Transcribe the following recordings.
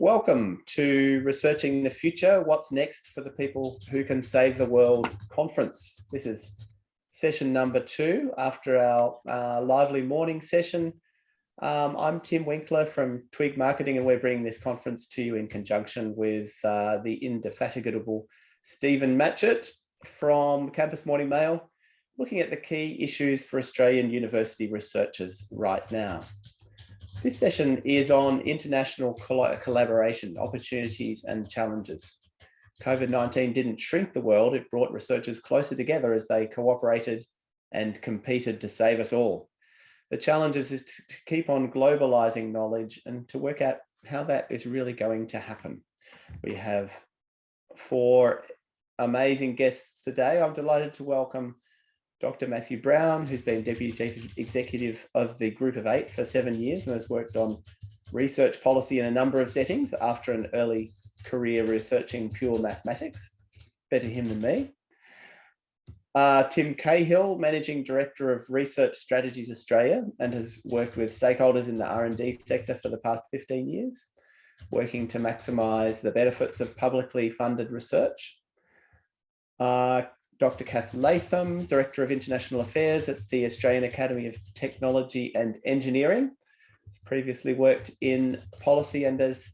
Welcome to Researching the Future, What's Next for the People Who Can Save the World conference. This is session number 2 after our lively morning session. I'm Tim Winkler from Twig Marketing, and we're bringing this conference to you in conjunction with the indefatigable Stephen Matchett from Campus Morning Mail, looking at the key issues for Australian university researchers right now. This session is on international collaboration, opportunities and challenges. COVID-19 didn't shrink the world, it brought researchers closer together as they cooperated and competed to save us all. The challenge is to keep on globalising knowledge and to work out how that is really going to happen. We have 4 amazing guests today. I'm delighted to welcome Dr. Matthew Brown, who's been Deputy Chief Executive of the Group of 8 for 7 years and has worked on research policy in a number of settings after an early career researching pure mathematics. Better him than me. Tim Cahill, Managing Director of Research Strategies Australia, and has worked with stakeholders in the R&D sector for the past 15 years, working to maximise the benefits of publicly funded research. Dr. Kath Latham, Director of International Affairs at the Australian Academy of Technology and Engineering. Has previously worked in policy and as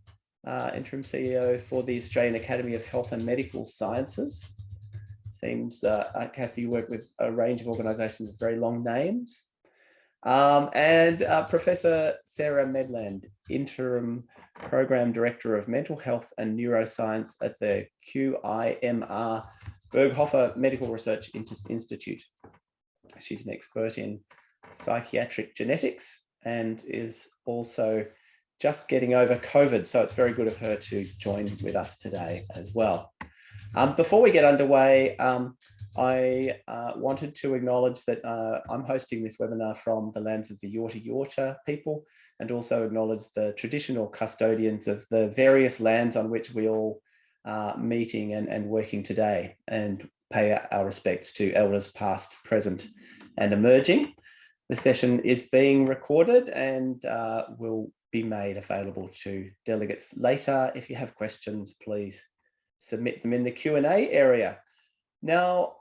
interim CEO for the Australian Academy of Health and Medical Sciences. Seems, Kath, you work with a range of organisations with very long names. And Professor Sarah Medland, Interim Program Director of Mental Health and Neuroscience at the QIMR Berghofer Medical Research Institute. She's an expert in psychiatric genetics and is also just getting over COVID, so it's very good of her to join with us today as well. Before we get underway, I wanted to acknowledge that I'm hosting this webinar from the lands of the Yorta Yorta people, and also acknowledge the traditional custodians of the various lands on which we all meeting and working today, and pay our respects to elders past, present and emerging. The session is being recorded and will be made available to delegates later. If you have questions, please submit them in the Q&A area. Now,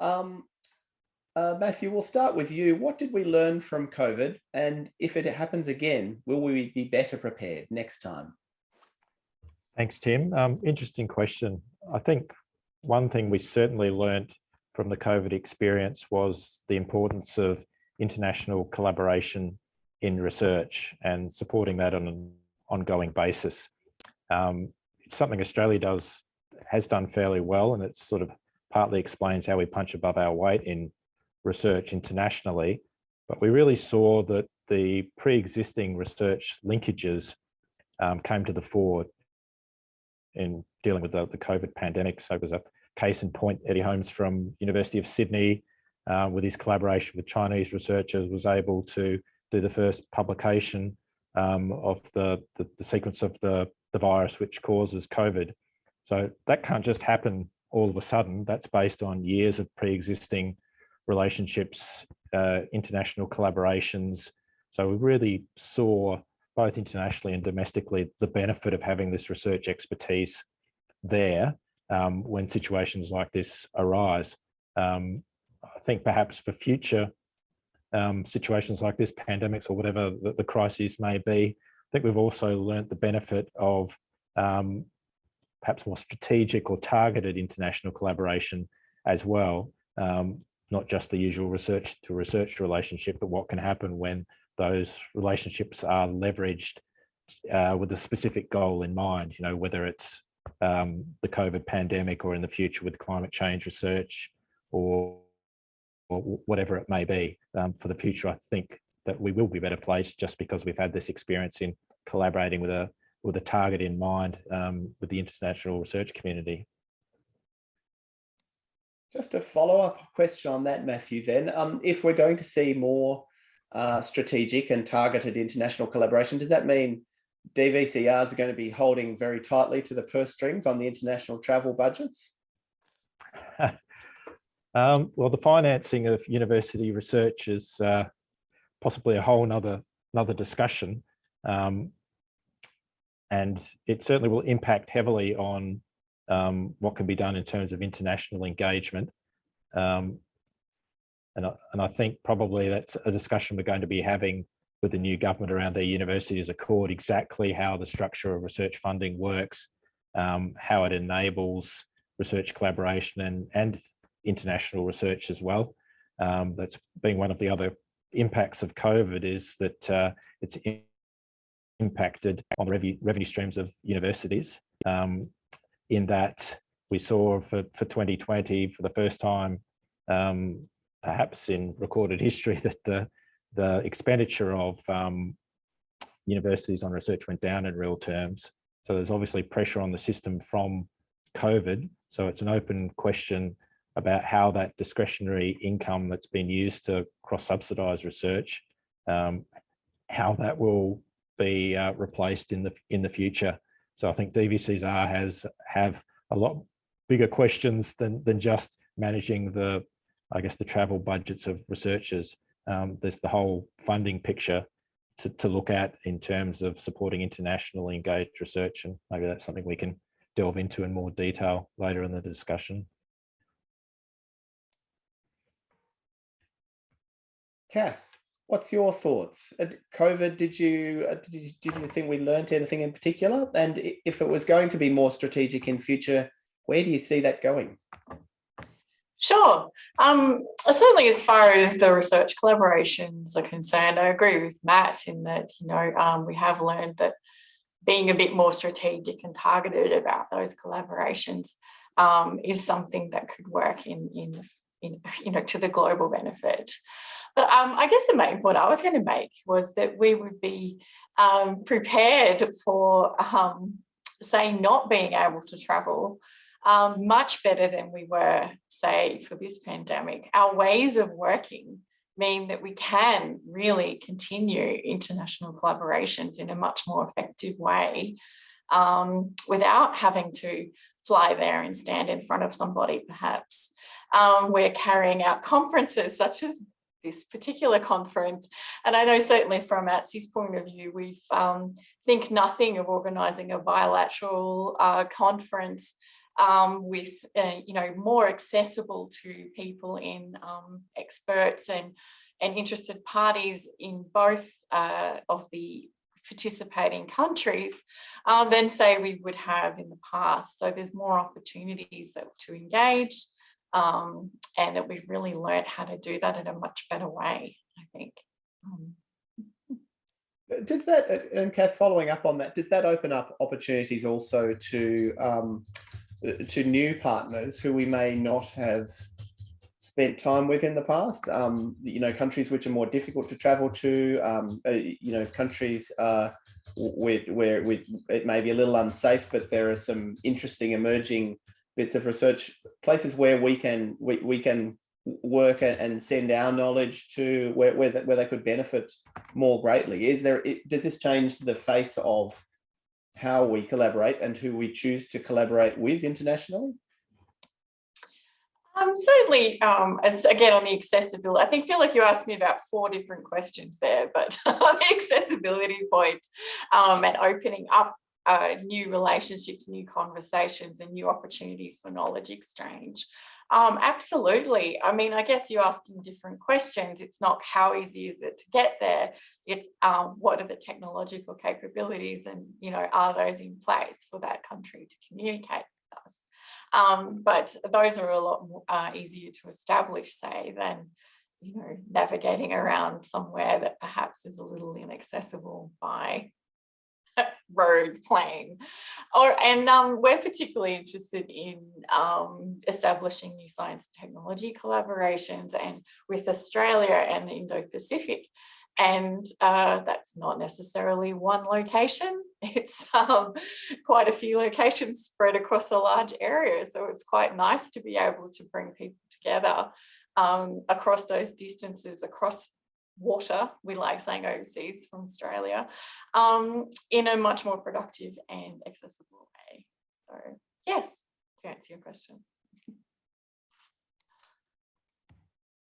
Matthew, we'll start with you. What did we learn from COVID? And if it happens again, will we be better prepared next time? Thanks, Tim. Interesting question. I think one thing we certainly learned from the COVID experience was the importance of international collaboration in research and supporting that on an ongoing basis. It's something Australia has done fairly well, and it sort of partly explains how we punch above our weight in research internationally. But we really saw that the pre-existing research linkages came to the fore in dealing with the COVID pandemic. So it was a case in point. Eddie Holmes from University of Sydney, with his collaboration with Chinese researchers, was able to do the first publication of the sequence of the virus which causes COVID. So that can't just happen all of a sudden. That's based on years of pre-existing relationships, international collaborations. So we really saw, both internationally and domestically, the benefit of having this research expertise there when situations like this arise. I think perhaps for future situations like this, pandemics or whatever the crises may be, I think we've also learnt the benefit of perhaps more strategic or targeted international collaboration as well. Not just the usual research to research relationship, but what can happen when those relationships are leveraged with a specific goal in mind, you know, whether it's the COVID pandemic or in the future with climate change research or whatever it may be. For the future, I think that we will be better placed just because we've had this experience in collaborating with a target in mind with the international research community. Just a follow-up question on that, Matthew, then. If we're going to see more strategic and targeted international collaboration, does that mean DVCRs are going to be holding very tightly to the purse strings on the international travel budgets? Well, the financing of university research is possibly a whole nother discussion. and it certainly will impact heavily on what can be done in terms of international engagement. And I think probably that's a discussion we're going to be having with the new government around their universities accord, exactly how the structure of research funding works, how it enables research collaboration and international research as well. That's been one of the other impacts of COVID, is that it's impacted on the revenue streams of universities, in that we saw for 2020, for the first time, perhaps in recorded history, that the expenditure of universities on research went down in real terms. So there's obviously pressure on the system from COVID. So it's an open question about how that discretionary income that's been used to cross-subsidise research, how that will be replaced in the future. So I think DVCR have a lot bigger questions than just managing the travel budgets of researchers. There's the whole funding picture to look at in terms of supporting internationally engaged research, and maybe that's something we can delve into in more detail later in the discussion. Kath, what's your thoughts? COVID, did you think we learned anything in particular? And if it was going to be more strategic in future, where do you see that going? Sure. Certainly, as far as the research collaborations are concerned, I agree with Matt in that, we have learned that being a bit more strategic and targeted about those collaborations is something that could work in to the global benefit. But I guess the main point I was going to make was that we would be prepared for, say, not being able to travel much better than we were, say, for this pandemic. Our ways of working mean that we can really continue international collaborations in a much more effective way, without having to fly there and stand in front of somebody, perhaps. We're carrying out conferences such as this particular conference. And I know certainly from ATSI's point of view, we think nothing of organising a bilateral conference with, more accessible to people in experts and interested parties in both of the participating countries than, say, we would have in the past. So there's more opportunities to engage, and that we've really learned how to do that in a much better way, I think. Does that, and Kath, following up on that, does that open up opportunities also to new partners who we may not have spent time with in the past? Countries which are more difficult to travel to, countries where it may be a little unsafe, but there are some interesting emerging bits of research, places where we can work and send our knowledge to where they could benefit more greatly. Does this change the face of how we collaborate and who we choose to collaborate with internationally? Certainly, as again on the accessibility, I feel like you asked me about 4 different questions there, but on the accessibility point and opening up new relationships, new conversations, and new opportunities for knowledge exchange. Absolutely. I mean, I guess you're asking different questions. It's not how easy is it to get there. It's what are the technological capabilities, and are those in place for that country to communicate with us? But those are a lot more, easier to establish, say, than navigating around somewhere that perhaps is a little inaccessible by road, plane, and we're particularly interested in establishing new science and technology collaborations, and with Australia and the Indo-Pacific, and that's not necessarily one location. It's quite a few locations spread across a large area, so it's quite nice to be able to bring people together across those distances, across water, we like saying overseas from Australia, in a much more productive and accessible way. So yes, to answer your question.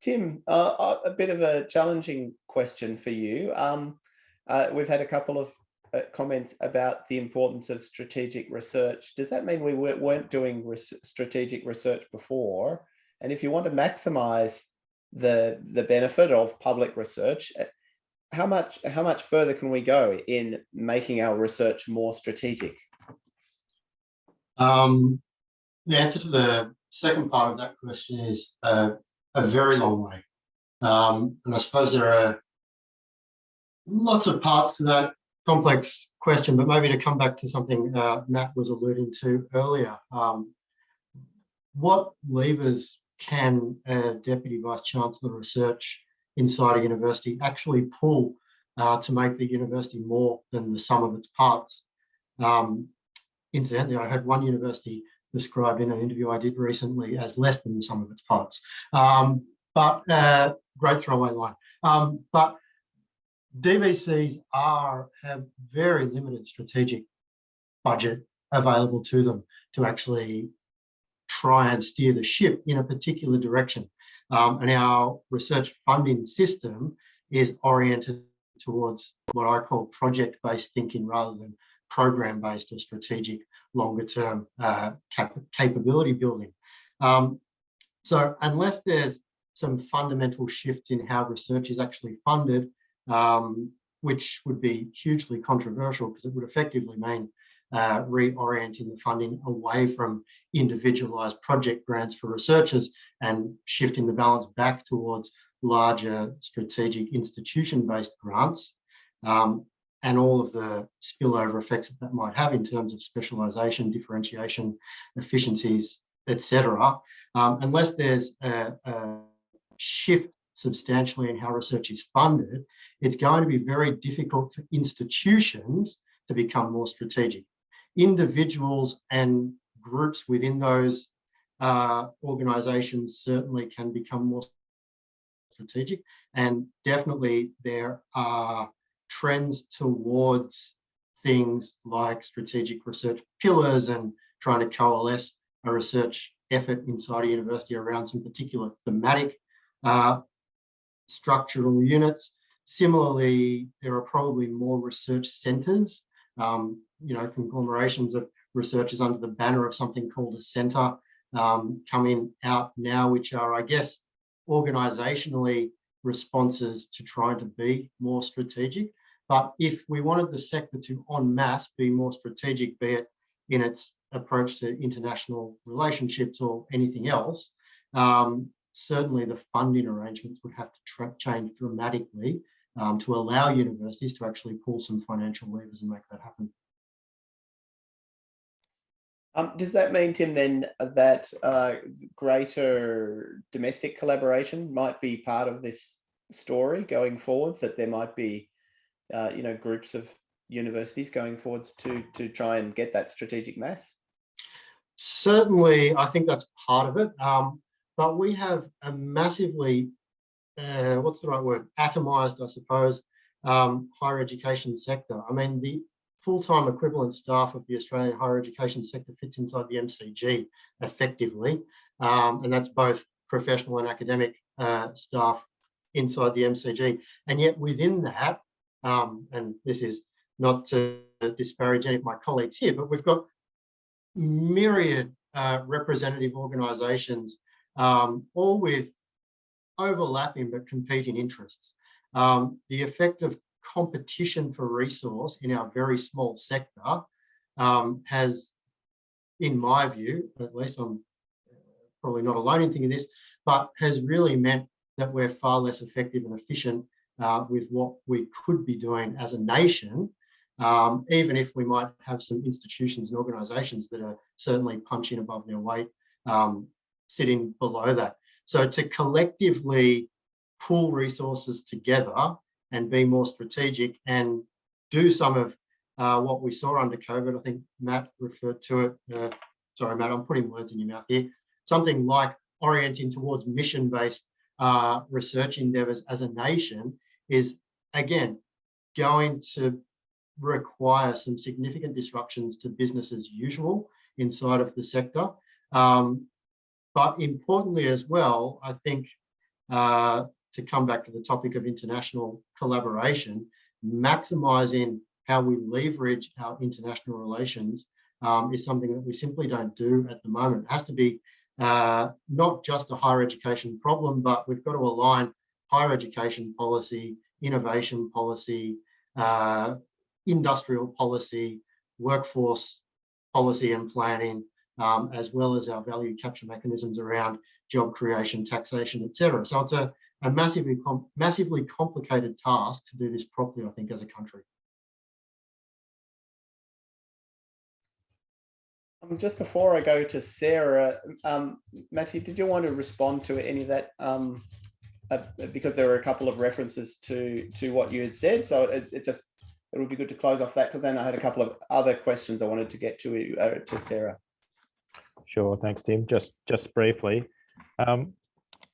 Tim, a bit of a challenging question for you. We've had a couple of comments about the importance of strategic research. Does that mean we weren't doing strategic research before? And if you want to maximize the benefit of public research, how much further can we go in making our research more strategic? The answer to the second part of that question is a very long way. And I suppose there are lots of parts to that complex question, but maybe to come back to something Matt was alluding to earlier. What levers can a Deputy Vice-Chancellor Research inside a university actually pull to make the university more than the sum of its parts? Incidentally, I heard one university described in an interview I did recently as less than the sum of its parts. But great throwaway line. But DVCs have very limited strategic budget available to them to actually try and steer the ship in a particular direction. And our research funding system is oriented towards what I call project-based thinking rather than program-based or strategic longer-term capability building. So unless there's some fundamental shifts in how research is actually funded, which would be hugely controversial because it would effectively mean reorienting the funding away from individualized project grants for researchers and shifting the balance back towards larger strategic institution-based grants, and all of the spillover effects that might have in terms of specialization, differentiation, efficiencies, etc. Unless there's a shift substantially in how research is funded, it's going to be very difficult for institutions to become more strategic. Individuals and groups within those organizations certainly can become more strategic, and definitely there are trends towards things like strategic research pillars and trying to coalesce a research effort inside a university around some particular thematic structural units. Similarly, there are probably more research centers, conglomerations of researchers under the banner of something called a center coming out now, which are, I guess, organizationally responses to trying to be more strategic. But if we wanted the sector to en masse be more strategic, be it in its approach to international relationships or anything else, certainly the funding arrangements would have to change dramatically to allow universities to actually pull some financial levers and make that happen. Does that mean, Tim, then that greater domestic collaboration might be part of this story going forward, that there might be groups of universities going forwards to try and get that strategic mass? Certainly, I think that's part of it. But we have a massively, what's the right word, atomized, I suppose, higher education sector. I mean, the full-time equivalent staff of the Australian higher education sector fits inside the MCG effectively. And that's both professional and academic staff inside the MCG. And yet within that, and this is not to disparage any of my colleagues here, but we've got myriad representative organisations, all with overlapping but competing interests. The effect of competition for resource in our very small sector has, in my view, at least I'm probably not alone in thinking this, but has really meant that we're far less effective and efficient with what we could be doing as a nation, even if we might have some institutions and organisations that are certainly punching above their weight, sitting below that. So to collectively pull resources together and be more strategic and do some of what we saw under COVID, I think Matt referred to it. Sorry, Matt, I'm putting words in your mouth here. Something like orienting towards mission-based research endeavours as a nation is, again, going to require some significant disruptions to business as usual inside of the sector. But importantly as well, I think, to come back to the topic of international collaboration, maximising how we leverage our international relations is something that we simply don't do at the moment. It has to be not just a higher education problem, but we've got to align higher education policy, innovation policy, industrial policy, workforce policy and planning, as well as our value capture mechanisms around job creation, taxation, etc. So it's a massively complicated task to do this properly, I think, as a country. Just before I go to Sarah, Matthew, did you want to respond to any of that? Because there were a couple of references to what you had said, so it would be good to close off that, because then I had a couple of other questions I wanted to get to Sarah. Sure, thanks, Tim. Just briefly,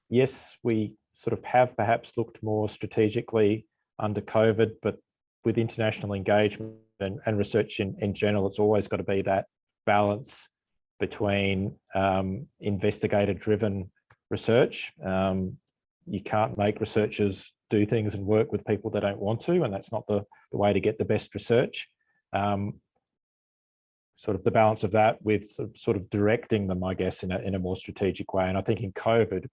yes, we sort of have perhaps looked more strategically under COVID, but with international engagement and research in general, it's always got to be that balance between investigator-driven research. You can't make researchers do things and work with people they don't want to, and that's not the way to get the best research. Sort of the balance of that with sort of directing them, I guess, in a more strategic way. And I think in COVID,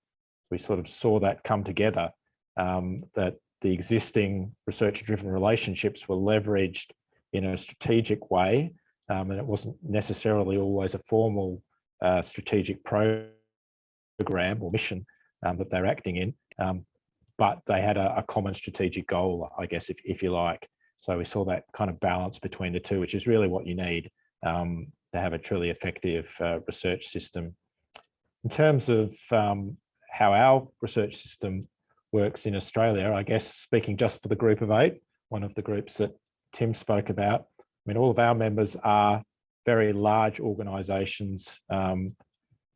we sort of saw that come together, that the existing research-driven relationships were leveraged in a strategic way, and it wasn't necessarily always a formal strategic program or mission that they're acting in, but they had a common strategic goal, I guess, if you like. So we saw that kind of balance between the two, which is really what you need to have a truly effective research system. In terms of how our research system works in Australia, I guess speaking just for the group of 8, one of the groups that Tim spoke about, I mean, all of our members are very large organisations on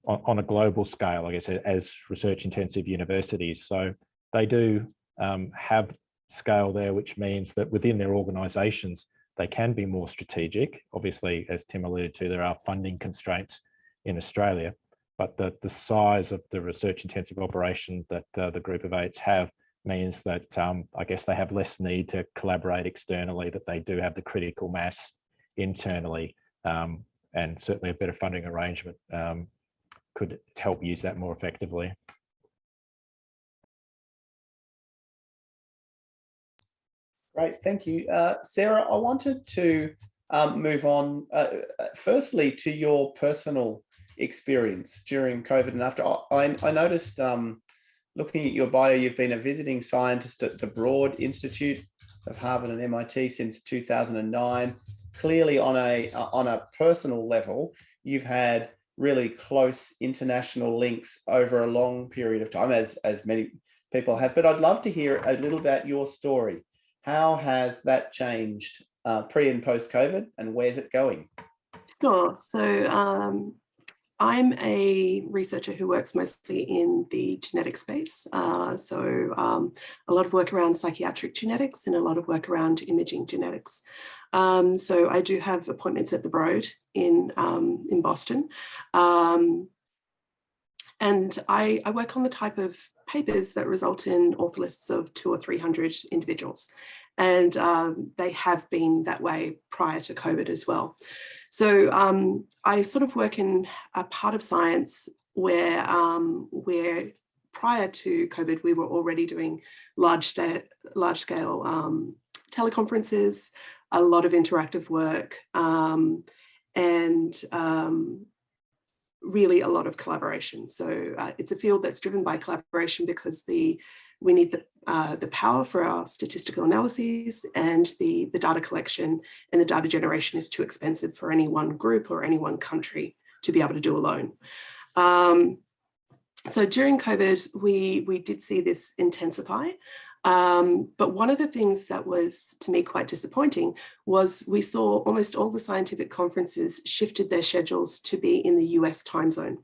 a global scale, I guess, as research intensive universities. So they do have scale there, which means that within their organisations, they can be more strategic. Obviously, as Tim alluded to, there are funding constraints in Australia, but the size of the research intensive operation that the group of 8s have means that I guess they have less need to collaborate externally, that they do have the critical mass internally, and certainly a better funding arrangement could help use that more effectively. Great, thank you. Sarah, I wanted to move on firstly to your personal experience during COVID and after. I noticed looking at your bio, you've been a visiting scientist at the Broad Institute of Harvard and MIT since 2009. Clearly on a personal level, you've had really close international links over a long period of time, as many people have. But I'd love to hear a little about your story. How has that changed pre and post COVID, and where's it going? Sure. So I'm a researcher who works mostly in the genetic space. So a lot of work around psychiatric genetics and a lot of work around imaging genetics. So I do have appointments at the Broad in Boston. And I work on the type of papers that result in author lists of 200 or 300 individuals. And they have been that way prior to COVID as well. So I sort of work in a part of science where prior to COVID, we were already doing large scale teleconferences, a lot of interactive work, and really a lot of collaboration. So it's a field that's driven by collaboration because we need the power for our statistical analyses, and the data collection and the data generation is too expensive for any one group or any one country to be able to do alone. So during COVID, we did see this intensify. But one of the things that was, to me, quite disappointing was we saw almost all the scientific conferences shifted their schedules to be in the US time zone.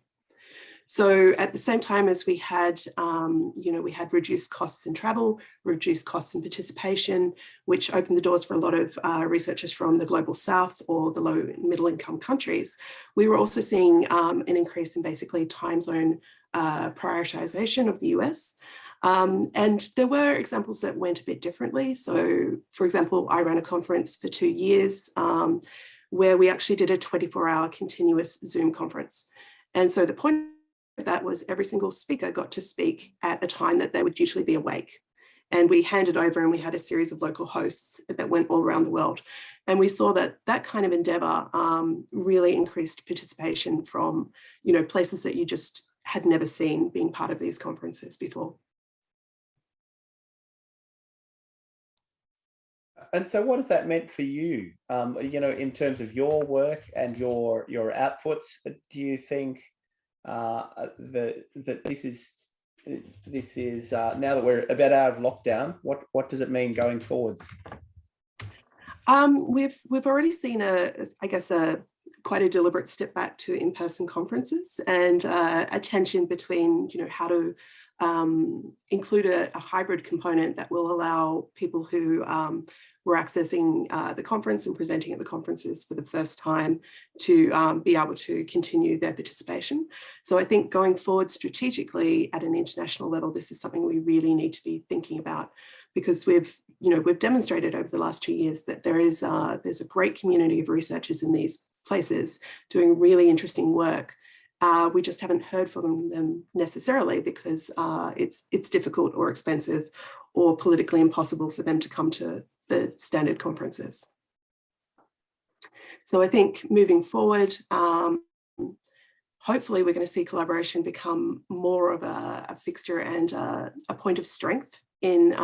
So at the same time as we had, we had reduced costs in travel, reduced costs in participation, which opened the doors for a lot of researchers from the global south or the low and middle income countries. We were also seeing an increase in basically time zone prioritization of the US. And there were examples that went a bit differently. So, for example, I ran a conference for 2 years where we actually did a 24-hour continuous Zoom conference. And so the point of that was every single speaker got to speak at a time that they would usually be awake. And we handed over and we had a series of local hosts that went all around the world. And we saw that that kind of endeavour really increased participation from, places that you just had never seen being part of these conferences before. And so what has that meant for you, in terms of your work and your outputs? Do you think that this is now that we're about out of lockdown, what does it mean going forwards? We've already seen quite a deliberate step back to in-person conferences and a tension between how to include a hybrid component that will allow people who were accessing the conference and presenting at the conferences for the first time to be able to continue their participation. So I think going forward strategically at an international level, this is something we really need to be thinking about, because we've demonstrated over the last 2 years that there's a great community of researchers in these places doing really interesting work. We just haven't heard from them necessarily because it's difficult or expensive or politically impossible for them to come to the standard conferences. So I think moving forward, hopefully we're going to see collaboration become more of a fixture and a point of strength in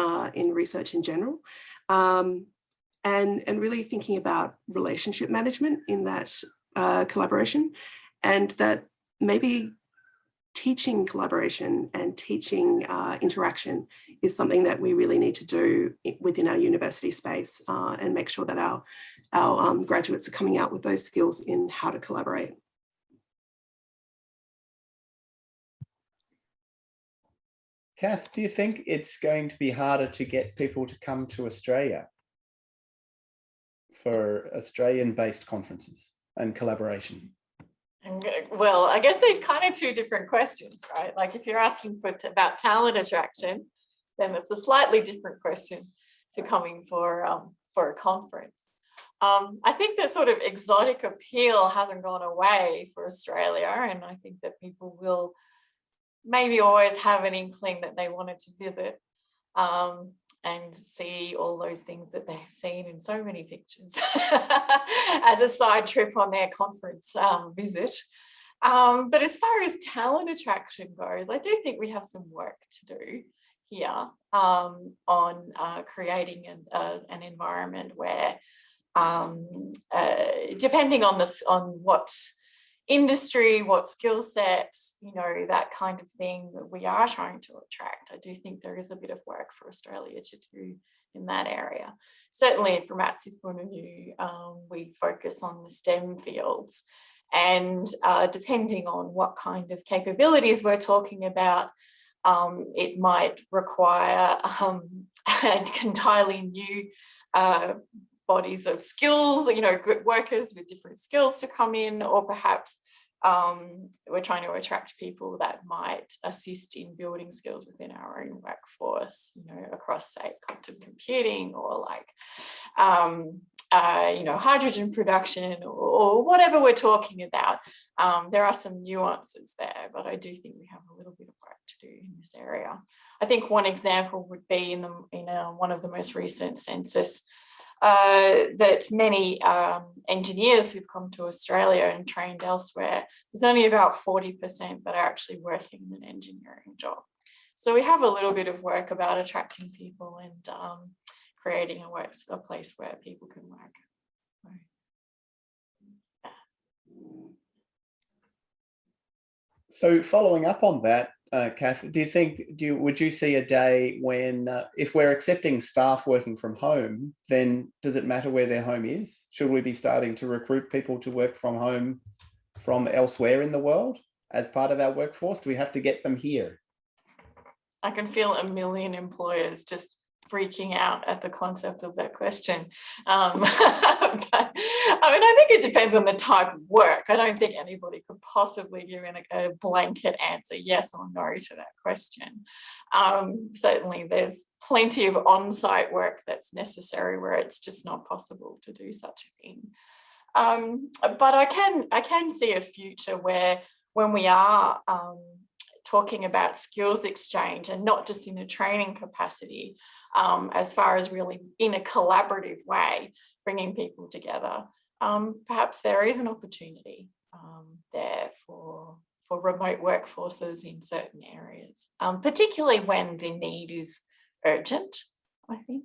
research in general. And really thinking about relationship management in that collaboration, and that maybe teaching collaboration and teaching interaction is something that we really need to do within our university space and make sure that our graduates are coming out with those skills in how to collaborate. Kath, do you think it's going to be harder to get people to come to Australia for Australian-based conferences and collaboration? Well, I guess there's kind of two different questions, right? Like if you're asking about talent attraction, then it's a slightly different question to coming for a conference. I think that sort of exotic appeal hasn't gone away for Australia, and I think that people will maybe always have an inkling that they wanted to visit and see all those things that they've seen in so many pictures as a side trip on their conference visit. But as far as talent attraction goes, I do think we have some work to do here on creating an environment where, depending on what industry, what skill set, that kind of thing that we are trying to attract. I do think there is a bit of work for Australia to do in that area. Certainly from ATSI's point of view, we focus on the STEM fields, and depending on what kind of capabilities we're talking about, it might require entirely new bodies of skills, workers with different skills to come in, or perhaps we're trying to attract people that might assist in building skills within our own workforce, across, say, quantum computing or hydrogen production or whatever we're talking about. There are some nuances there, but I do think we have a little bit of work to do in this area. I think one example would be in one of the most recent census, that many engineers who've come to Australia and trained elsewhere, there's only about 40% that are actually working in an engineering job. So we have a little bit of work about attracting people and creating a place where people can work. So following up on that, Kath, would you see a day when, if we're accepting staff working from home, then does it matter where their home is? Should we be starting to recruit people to work from home from elsewhere in the world as part of our workforce? Do we have to get them here? I can feel a million employers just freaking out at the concept of that question. But I mean, I think it depends on the type of work. I don't think anybody could possibly give a blanket answer, yes or no, to that question. Certainly, there's plenty of on-site work that's necessary where it's just not possible to do such a thing. But I can see a future where, when we are talking about skills exchange, and not just in a training capacity, as far as really in a collaborative way, bringing people together, perhaps there is an opportunity there for remote workforces in certain areas, particularly when the need is urgent, I think.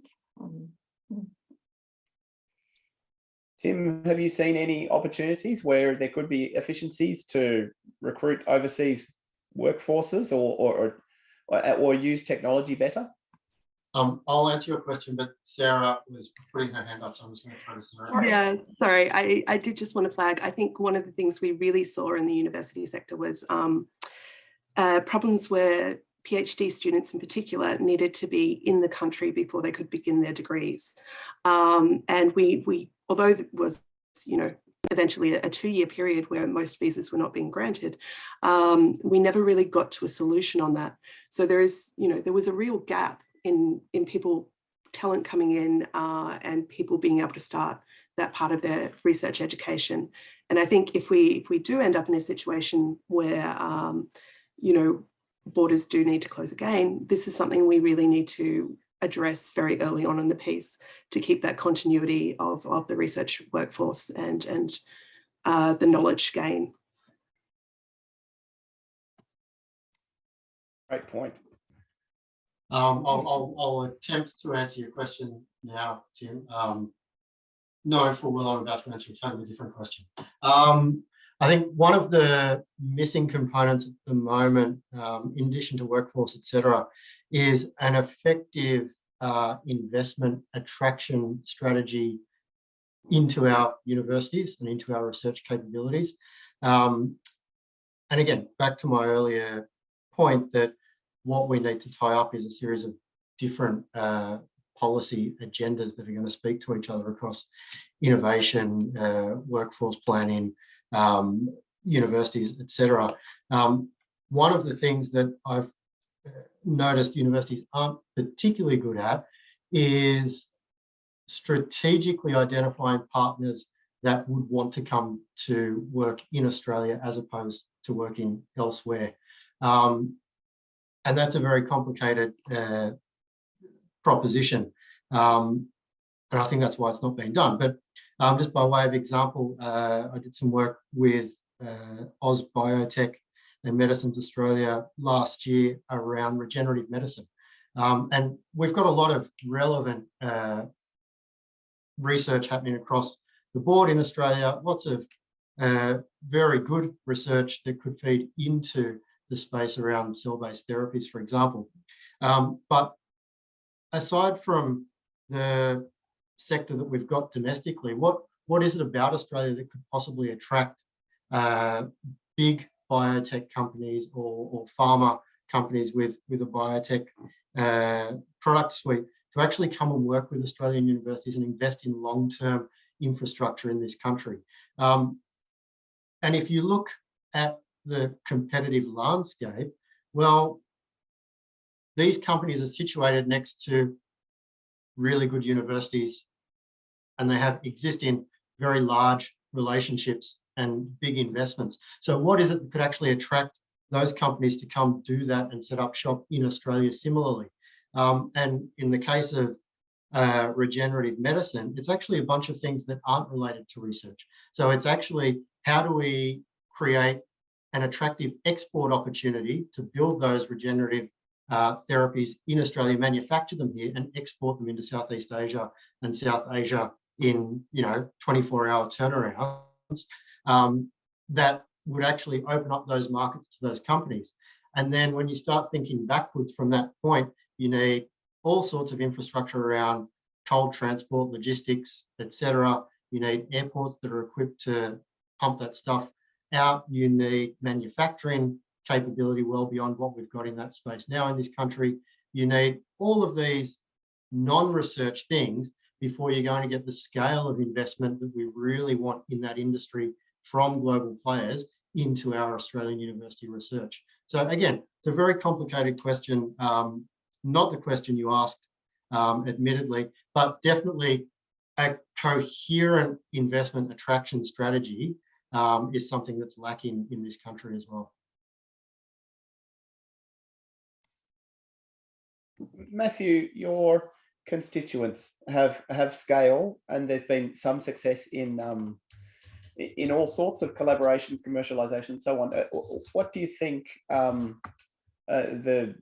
Tim, have you seen any opportunities where there could be efficiencies to recruit overseas workforces or use technology better? I'll answer your question, but Sarah was putting her hand up, so I'm just going to throw to Sarah. Yeah, sorry, I did just want to flag, I think one of the things we really saw in the university sector was problems where PhD students in particular needed to be in the country before they could begin their degrees. And we although it was, eventually a 2-year period where most visas were not being granted, we never really got to a solution on that. So there was a real gap in people, talent coming in, and people being able to start that part of their research education. And I think if we do end up in a situation where, borders do need to close again, this is something we really need to address very early on in the piece to keep that continuity of the research workforce and the knowledge gain. Great point. I'll attempt to answer your question now, Tim. No, full well I'm about to answer a totally different question. I think one of the missing components at the moment, in addition to workforce, etc., is an effective investment attraction strategy into our universities and into our research capabilities. And again, back to my earlier point that what we need to tie up is a series of different policy agendas that are going to speak to each other across innovation, workforce planning, universities, etc. One of the things that I've noticed universities aren't particularly good at is strategically identifying partners that would want to come to work in Australia as opposed to working elsewhere. And that's a very complicated proposition. And I think that's why it's not being done. But just by way of example, I did some work with Oz Biotech and Medicines Australia last year around regenerative medicine. And we've got a lot of relevant research happening across the board in Australia, lots of very good research that could feed into the space around cell-based therapies, for example. But aside from the sector that we've got domestically, what is it about Australia that could possibly attract big biotech companies or pharma companies with a biotech product suite to actually come and work with Australian universities and invest in long-term infrastructure in this country? And if you look at the competitive landscape, well, these companies are situated next to really good universities and they have existing very large relationships and big investments. So what is it that could actually attract those companies to come do that and set up shop in Australia similarly? And in the case of regenerative medicine, it's actually a bunch of things that aren't related to research. So it's actually, how do we create an attractive export opportunity to build those regenerative therapies in Australia, manufacture them here and export them into Southeast Asia and South Asia in 24-hour turnarounds, that would actually open up those markets to those companies. And then when you start thinking backwards from that point, you need all sorts of infrastructure around cold transport, logistics, etc. You need airports that are equipped to pump that stuff out. You need manufacturing capability well beyond what we've got in that space now in this country. You need all of these non-research things before you're going to get the scale of investment that we really want in that industry from global players into our Australian university research. So again, it's a very complicated question, not the question you asked, admittedly, but definitely a coherent investment attraction strategy is something that's lacking in this country as well. Matthew, your constituents have scale, and there's been some success in all sorts of collaborations, commercialization, and so on. What do you think the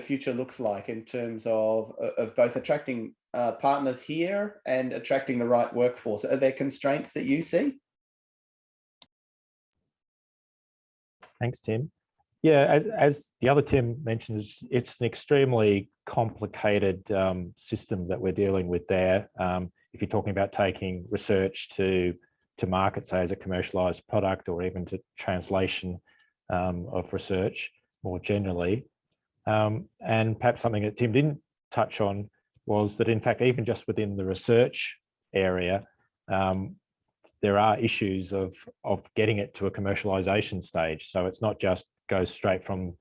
future looks like in terms of both attracting partners here and attracting the right workforce? Are there constraints that you see? Thanks, Tim. Yeah, as the other Tim mentions, it's an extremely complicated system that we're dealing with there. If you're talking about taking research to market, say as a commercialized product, or even to translation of research more generally. And perhaps something that Tim didn't touch on was that, in fact, even just within the research area, there are issues of getting it to a commercialization stage. So it's not just goes straight from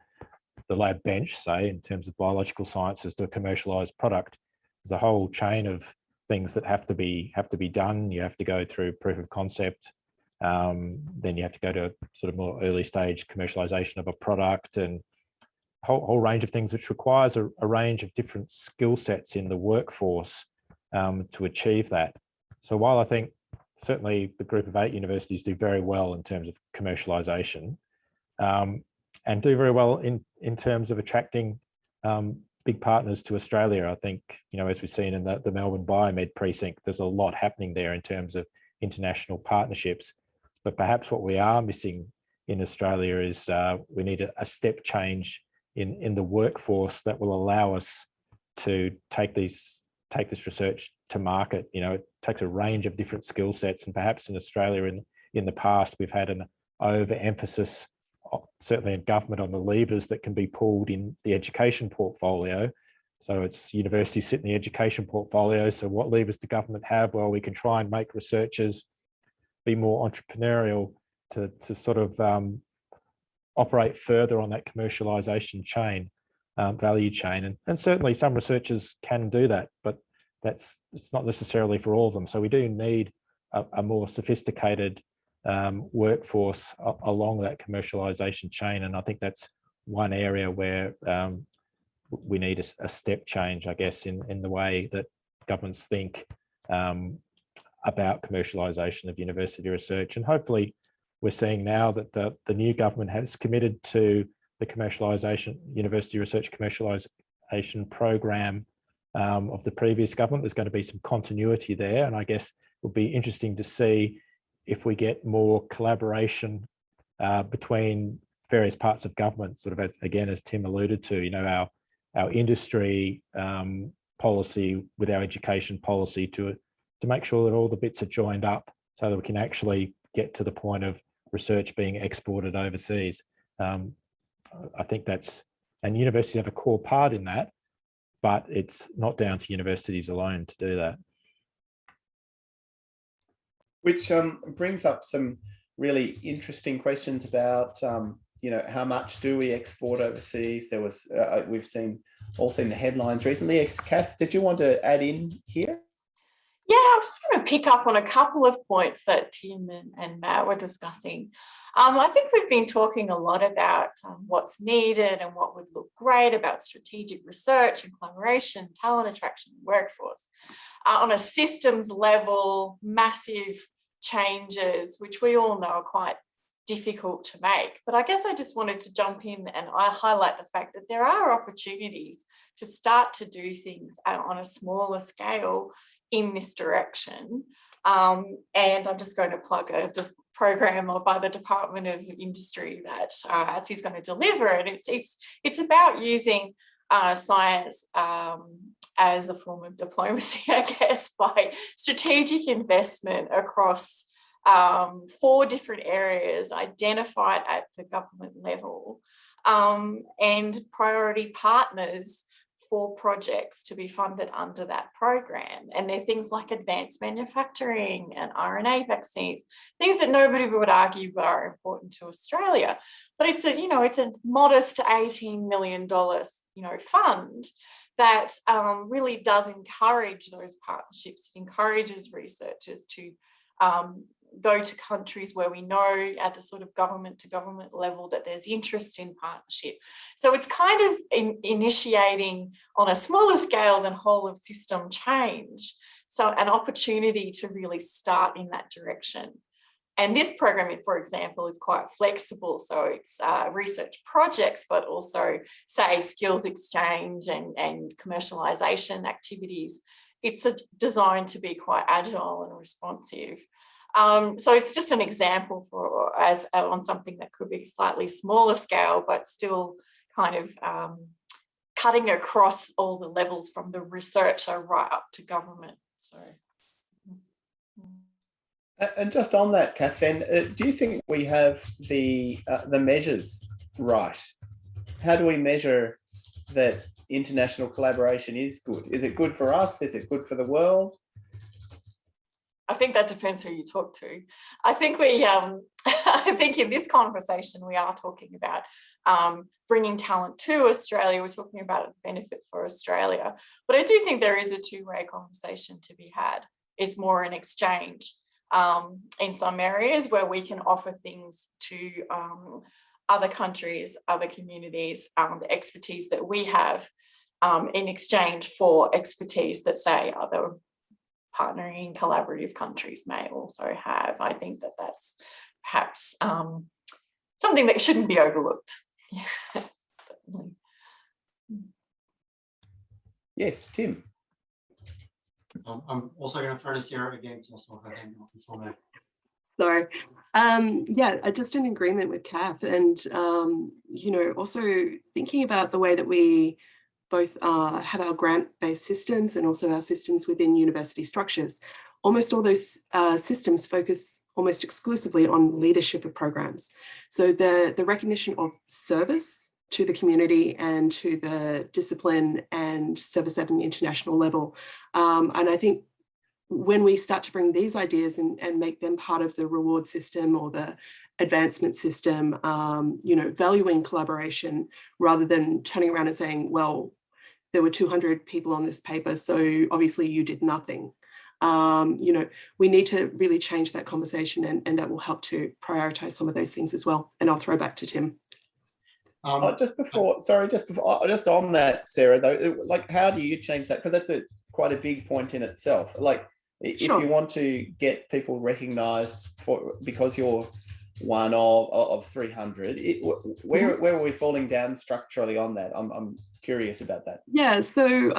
the lab bench, say, in terms of biological sciences, to a commercialized product. There's a whole chain of things that have to be done. You have to go through proof of concept, then you have to go to sort of more early stage commercialization of a product, and a whole range of things, which requires a range of different skill sets in the workforce to achieve that. So while I think certainly the group of 8 universities do very well in terms of commercialization, and do very well in terms of attracting big partners to Australia. I think, you know, as we've seen in the Melbourne Biomed precinct, there's a lot happening there in terms of international partnerships. But perhaps what we are missing in Australia is we need a step change in the workforce that will allow us to take this research to market. You know, it takes a range of different skill sets, and perhaps in Australia in the past we've had an overemphasis, certainly in government, on the levers that can be pulled in the education portfolio. So it's universities sit in the education portfolio. So what levers do government have? Well, we can try and make researchers be more entrepreneurial to sort of operate further on that commercialization chain, value chain. And certainly some researchers can do that, but it's not necessarily for all of them. So we do need a more sophisticated workforce along that commercialization chain. And I think that's one area where we need a step change, I guess, in the way that governments think about commercialization of university research. And hopefully we're seeing now that the new government has committed to the commercialization, university research commercialization program of the previous government. There's going to be some continuity there. And I guess it will be interesting to see if we get more collaboration between various parts of government, sort of as Tim alluded to, you know, our industry policy with our education policy to make sure that all the bits are joined up so that we can actually get to the point of research being exported overseas. I think that's, and universities have a core part in that, but it's not down to universities alone to do that. Which brings up some really interesting questions about, you know, how much do we export overseas? There was, we've all seen the headlines recently. Kath, did you want to add in here? Yeah, I was just going to pick up on a couple of points that Tim and Matt were discussing. I think we've been talking a lot about what's needed and what would look great about strategic research and collaboration, talent attraction, and workforce. On a systems level, massive changes, which we all know are quite difficult to make. But I guess I just wanted to jump in and I highlight the fact that there are opportunities to start to do things on a smaller scale in this direction. And I'm just going to plug a program by the Department of Industry that ATSI is going to deliver. And it's about using science as a form of diplomacy, I guess, by strategic investment across 4 different areas identified at the government level, and priority partners for projects to be funded under that program. And they're things like advanced manufacturing and RNA vaccines, things that nobody would argue but are important to Australia. But it's a, it's a modest $18 million, fund that really does encourage those partnerships. It encourages researchers to go to countries where we know at the sort of government to government level that there's interest in partnership. So it's kind of initiating on a smaller scale than whole of system change. So an opportunity to really start in that direction. And this program, for example, is quite flexible. So it's research projects, but also, say, skills exchange and commercialisation activities. It's designed to be quite agile and responsive. So it's just an example on something that could be slightly smaller scale, but still kind of cutting across all the levels from the researcher right up to government. So. And just on that, Kath, then, do you think we have the measures right? How do we measure that international collaboration is good? Is it good for us? Is it good for the world? I think that depends who you talk to. I think I think in this conversation we are talking about bringing talent to Australia. We're talking about a benefit for Australia, but I do think there is a two-way conversation to be had. It's more an exchange in some areas where we can offer things to other countries, other communities, the expertise that we have in exchange for expertise that, say, other partnering collaborative countries may also have. I think that that's perhaps something that shouldn't be overlooked. Yeah, certainly. Yes, Tim. I'm also going to throw to Sarah again to also have a hand up before me. Sorry. Yeah, just in agreement with Kath, and also thinking about the way that we both have our grant-based systems and also our systems within university structures. Almost all those systems focus almost exclusively on leadership of programs. So the recognition of service to the community and to the discipline and service at an international level. And I think when we start to bring these ideas and make them part of the reward system or the advancement system, valuing collaboration rather than turning around and saying, well, there were 200 people on this paper, so obviously you did nothing. We need to really change that conversation, and that will help to prioritize some of those things as well. And I'll throw back to Tim. Just on that, Sarah, though, like, how do you change that? Because that's quite a big point in itself. Like, if Sure. you want to get people recognised because you're one of 300, where are we falling down structurally on that? I'm curious about that. Yeah, so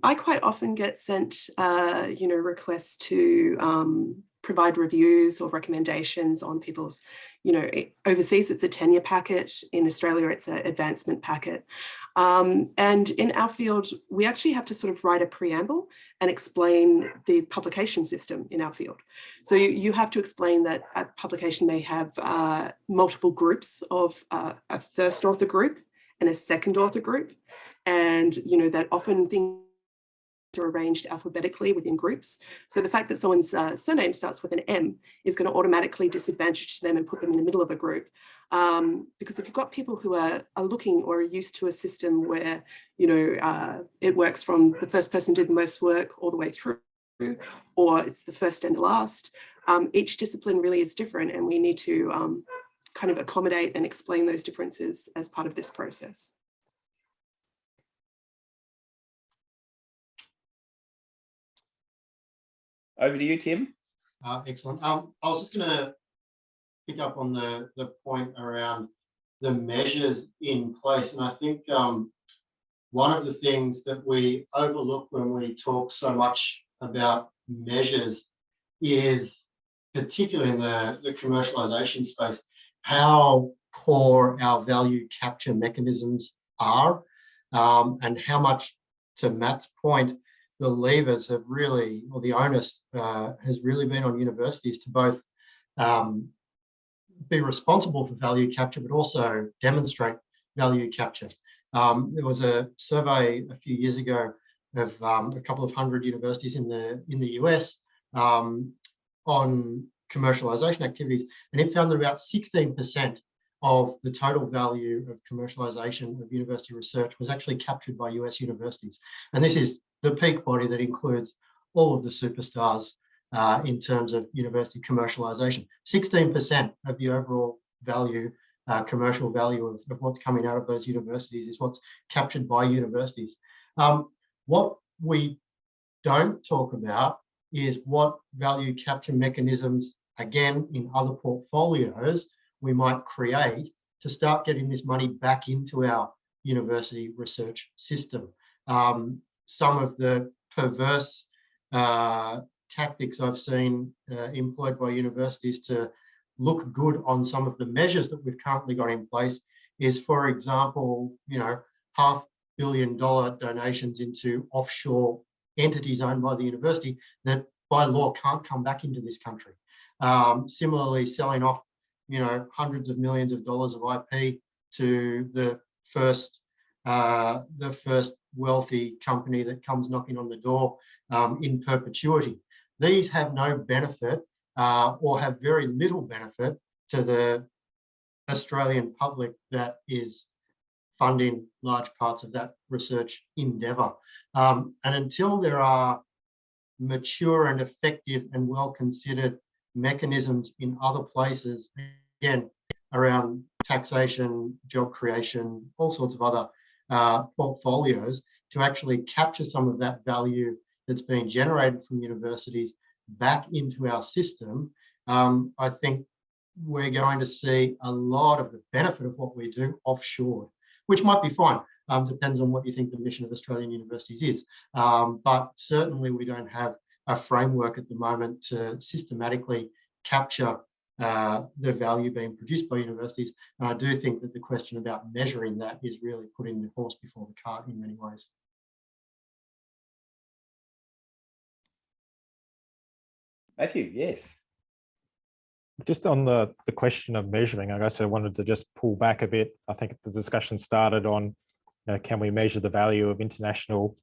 I quite often get sent, requests to provide reviews or recommendations on people's, overseas it's a tenure packet, in Australia it's an advancement packet. And in our field, we actually have to sort of write a preamble and explain the publication system in our field. So you have to explain that a publication may have multiple groups of a first author group and a second author group. And, that often things are arranged alphabetically within groups. So the fact that someone's surname starts with an M is going to automatically disadvantage them and put them in the middle of a group. Because if you've got people who are looking or are used to a system where, it works from the first person did the most work all the way through, or it's the first and the last, each discipline really is different, and we need to kind of accommodate and explain those differences as part of this process. Over to you, Tim. Excellent. I was just going to pick up on the point around the measures in place. And I think one of the things that we overlook when we talk so much about measures is, particularly in the commercialisation space, how core our value capture mechanisms are, and how much, to Matt's point, the levers have really, or the onus has really been on universities to both be responsible for value capture, but also demonstrate value capture. There was a survey a few years ago of a couple of hundred universities in the US on commercialization activities, and it found that about 16% of the total value of commercialization of university research was actually captured by US universities. And this is the peak body that includes all of the superstars in terms of university commercialization. 16% of the overall value, commercial value of what's coming out of those universities is what's captured by universities. What we don't talk about is what value capture mechanisms, again, in other portfolios, we might create to start getting this money back into our university research system. Some of the perverse tactics I've seen employed by universities to look good on some of the measures that we've currently got in place is, for example, $500 million donations into offshore entities owned by the university that by law can't come back into this country. Similarly, selling off hundreds of millions of dollars of IP to the first wealthy company that comes knocking on the door in perpetuity. These have no benefit or have very little benefit to the Australian public that is funding large parts of that research endeavour. And until there are mature and effective and well-considered mechanisms in other places, again, around taxation, job creation, all sorts of other portfolios, to actually capture some of that value that's being generated from universities back into our system, I think we're going to see a lot of the benefit of what we do offshore, which might be fine. Depends on what you think the mission of Australian universities is. But certainly we don't have a framework at the moment to systematically capture the value being produced by universities. And I do think that the question about measuring that is really putting the horse before the cart in many ways. Matthew, yes. Just on the question of measuring, I guess I wanted to just pull back a bit. I think the discussion started on, can we measure the value of international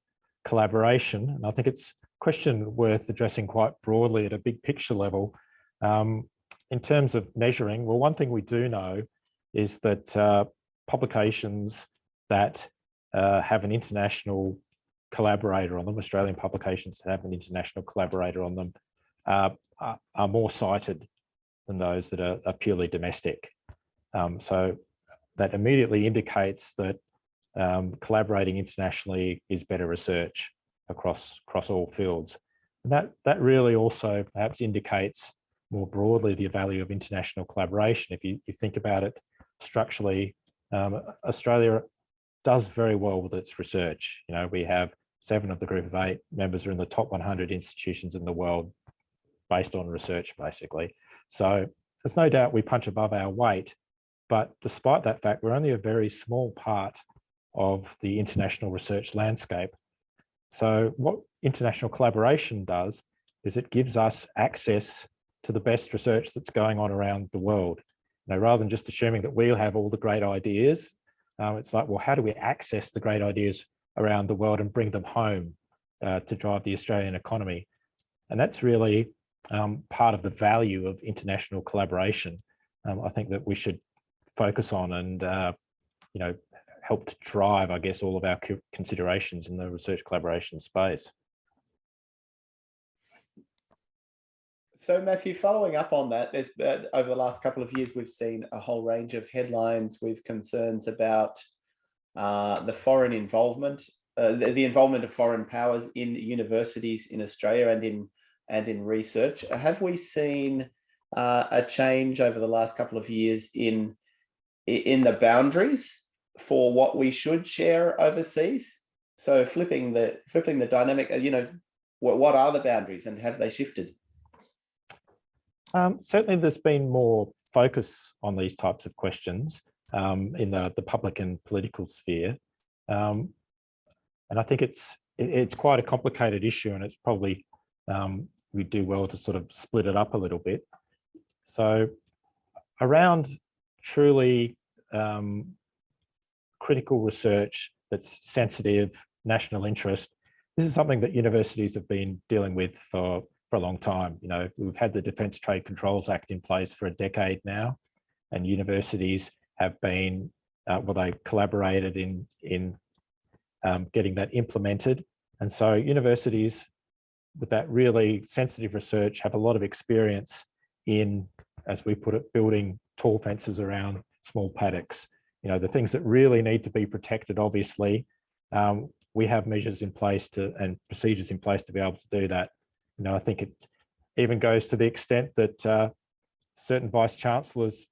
collaboration? And I think it's a question worth addressing quite broadly at a big picture level. In terms of measuring, well, one thing we do know is that publications that have an international collaborator on them, Australian publications that have an international collaborator on them, are more cited than those that are purely domestic. So that immediately indicates that collaborating internationally is better research across all fields. And that really also perhaps indicates more broadly the value of international collaboration. If you think about it structurally, Australia does very well with its research. We have 7 of the group of 8 members are in the top 100 institutions in the world based on research, basically. So there's no doubt we punch above our weight, but despite that fact, we're only a very small part of the international research landscape. So what international collaboration does is it gives us access to the best research that's going on around the world. Rather than just assuming that we'll have all the great ideas, it's like, well, how do we access the great ideas around the world and bring them home to drive the Australian economy? And that's really part of the value of international collaboration. I think that we should focus on and help to drive, I guess, all of our considerations in the research collaboration space. So Matthew, following up on that, there's over the last couple of years, we've seen a whole range of headlines with concerns about the foreign involvement, the involvement of foreign powers in universities in Australia and in research. Have we seen a change over the last couple of years in the boundaries for what we should share overseas? So flipping the dynamic, what are the boundaries and have they shifted? Certainly there's been more focus on these types of questions in the public and political sphere. And I think it's quite a complicated issue, and it's probably, we do well to sort of split it up a little bit. So around truly critical research that's sensitive, national interest, this is something that universities have been dealing with for a long time. You know, we've had the Defence Trade Controls Act in place for a decade now, and universities have been, well, they collaborated in getting that implemented. And so universities with that really sensitive research have a lot of experience in, as we put it, building tall fences around small paddocks. You know, the things that really need to be protected, obviously, we have measures in place and procedures in place to be able to do that. You know, I think it even goes to the extent that certain vice chancellors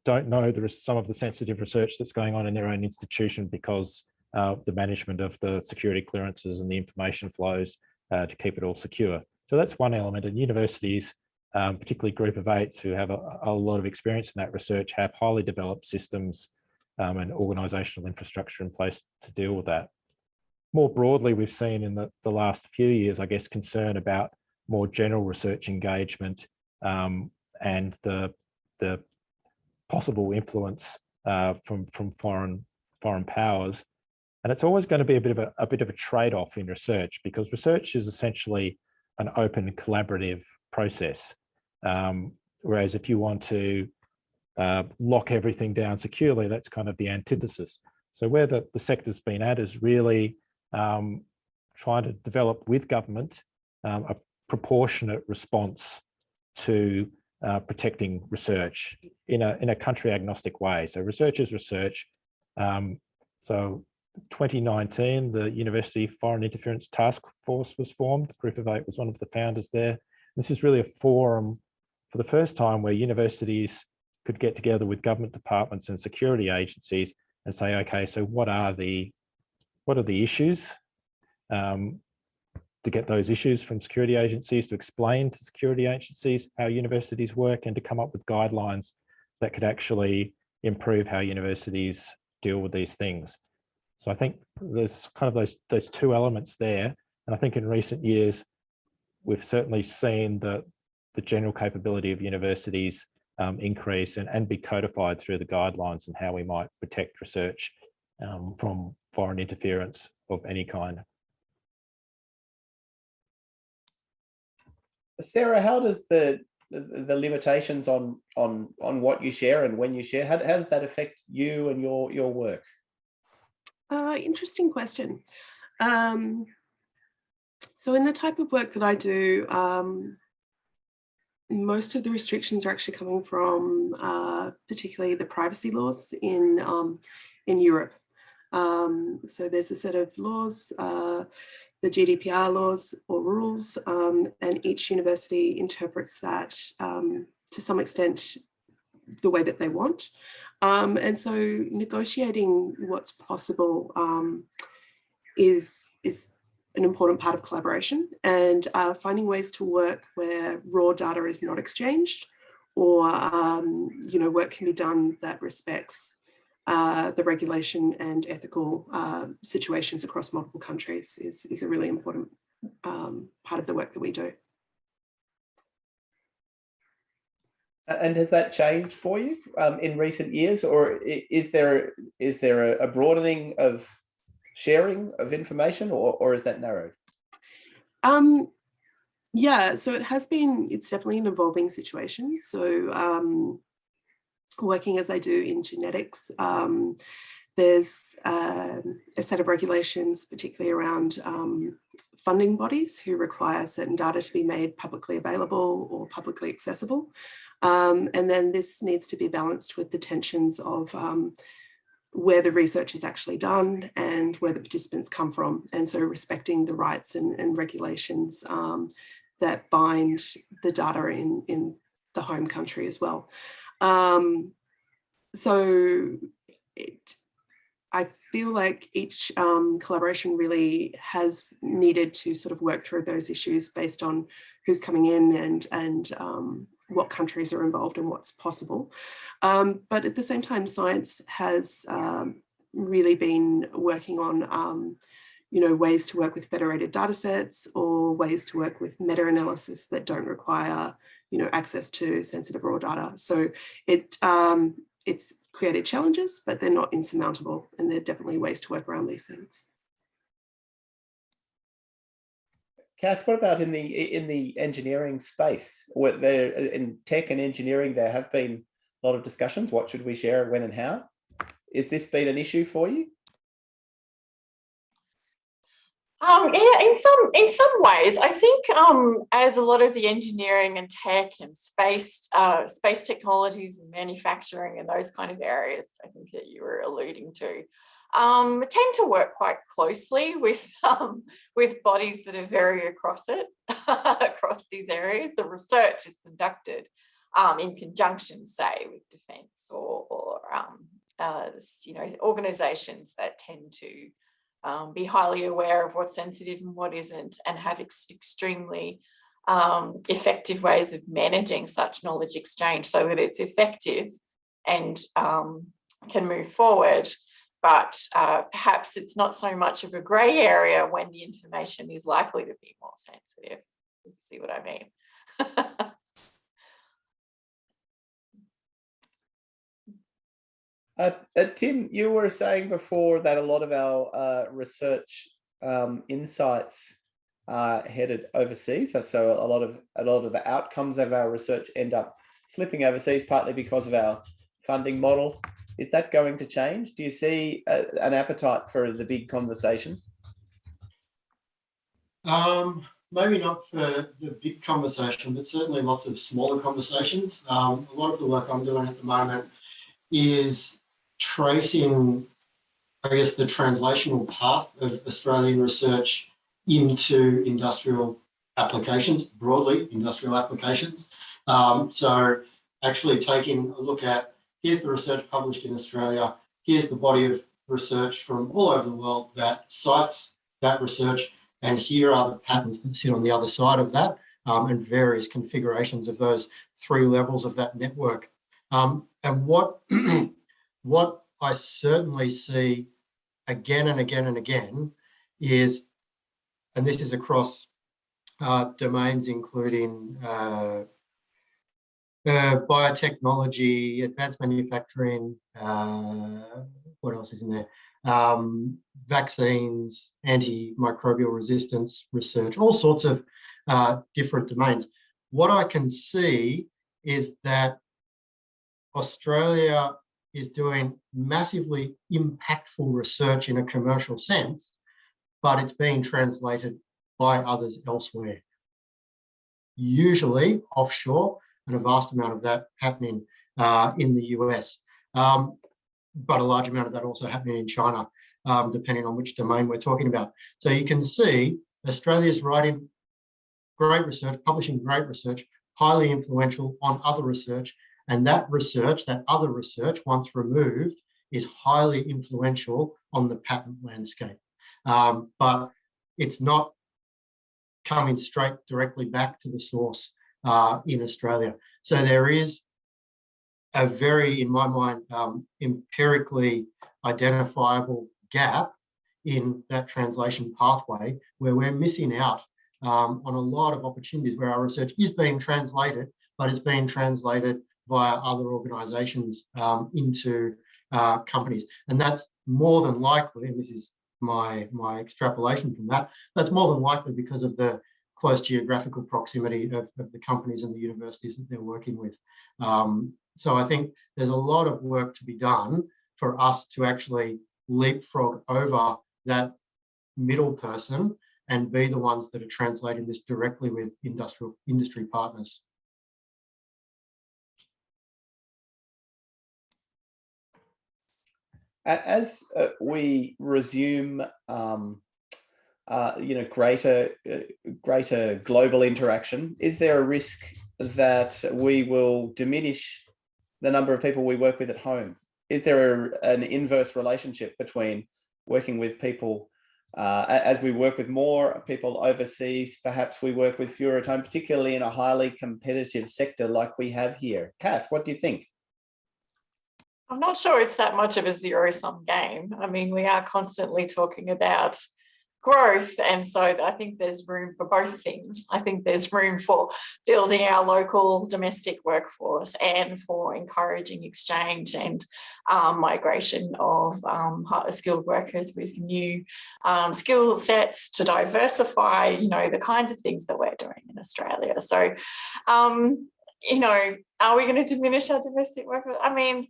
don't know there is some of the sensitive research that's going on in their own institution because the management of the security clearances and the information flows to keep it all secure. So that's one element. And universities, particularly Group of Eights, who have a lot of experience in that research, have highly developed systems and organisational infrastructure in place to deal with that. More broadly, we've seen in the last few years, I guess, concern about more general research engagement and the possible influence from foreign powers. And it's always going to be a bit of a trade-off in research, because research is essentially an open collaborative process. Whereas if you want to lock everything down securely, that's kind of the antithesis. So where the sector's been at is really trying to develop with government a proportionate response to protecting research in a country agnostic way. So research is research. So 2019, the University Foreign Interference Task Force was formed. Group of Eight was one of the founders there. This is really a forum for the first time where universities could get together with government departments and security agencies and say, okay, so what are the issues? To get those issues from security agencies, to explain to security agencies how universities work, and to come up with guidelines that could actually improve how universities deal with these things. So I think there's kind of those two elements there. And I think in recent years, we've certainly seen the general capability of universities increase and be codified through the guidelines and how we might protect research from foreign interference of any kind. Sarah, how does the limitations on what you share and when you share, how does that affect you and your work? Interesting question. So in the type of work that I do, most of the restrictions are actually coming from particularly the privacy laws in Europe. So there's a set of laws, the GDPR laws or rules, and each university interprets that to some extent the way that they want. And so negotiating what's possible is an important part of collaboration, and finding ways to work where raw data is not exchanged, or work can be done that respects the regulation and ethical situations across multiple countries is a really important part of the work that we do. And has that changed for you in recent years, or is there a broadening of sharing of information, or is that narrowed? Yeah, so it's definitely an evolving situation. So working as I do in genetics, there's a set of regulations, particularly around funding bodies who require certain data to be made publicly available or publicly accessible. And then this needs to be balanced with the tensions of where the research is actually done and where the participants come from. And so respecting the rights and regulations that bind the data in the home country as well. So I feel like each collaboration really has needed to sort of work through those issues based on who's coming in and what countries are involved and what's possible. But at the same time, science has really been working on ways to work with federated data sets, or ways to work with meta-analysis that don't require access to sensitive raw data. So it's created challenges, but they're not insurmountable, and there are definitely ways to work around these things. Kath, what about in the engineering space? There in tech and engineering, there have been a lot of discussions. What should we share, when and how? Is this been an issue for you? Yeah, in some ways, I think as a lot of the engineering and tech and space technologies and manufacturing and those kind of areas, I think that you were alluding to, tend to work quite closely with bodies that are very across across these areas. The research is conducted in conjunction, say, with defence or organisations that tend to be highly aware of what's sensitive and what isn't, and have extremely effective ways of managing such knowledge exchange so that it's effective and can move forward. But perhaps it's not so much of a grey area when the information is likely to be more sensitive, if you see what I mean. Tim, you were saying before that a lot of our research insights are headed overseas. So a lot of the outcomes of our research end up slipping overseas, partly because of our funding model. Is that going to change? Do you see an appetite for the big conversation? Maybe not for the big conversation, but certainly lots of smaller conversations. A lot of the work I'm doing at the moment is tracing, I guess, the translational path of Australian research into industrial applications, broadly industrial applications. So actually taking a look at, here's the research published in Australia, here's the body of research from all over the world that cites that research, and here are the patterns that sit on the other side of that, and various configurations of those three levels of that network. And what I certainly see again and again and again is, and this is across domains including biotechnology, advanced manufacturing, what else is in there? Vaccines, antimicrobial resistance research, all sorts of different domains. What I can see is that Australia is doing massively impactful research in a commercial sense, but it's being translated by others elsewhere, usually offshore, and a vast amount of that happening in the US, but a large amount of that also happening in China, depending on which domain we're talking about. So you can see Australia's writing great research, publishing great research, highly influential on other research, and that research, that other research, once removed, is highly influential on the patent landscape. But it's not coming straight directly back to the source in Australia. So there is a very, in my mind, empirically identifiable gap in that translation pathway where we're missing out on a lot of opportunities where our research is being translated, but it's being translated via other organisations into companies. And that's more than likely, and this is my extrapolation from that, that's more than likely because of the close geographical proximity of the companies and the universities that they're working with. So I think there's a lot of work to be done for us to actually leapfrog over that middle person and be the ones that are translating this directly with industry partners. As we resume, greater global interaction, is there a risk that we will diminish the number of people we work with at home? Is there an inverse relationship between working with people as we work with more people overseas? Perhaps we work with fewer at home, particularly in a highly competitive sector like we have here. Kath, what do you think? I'm not sure it's that much of a zero-sum game. I mean, we are constantly talking about growth. And so I think there's room for both things. I think there's room for building our local domestic workforce and for encouraging exchange and migration of skilled workers with new skill sets to diversify, you know, the kinds of things that we're doing in Australia. So, you know, are we going to diminish our domestic workforce? I mean,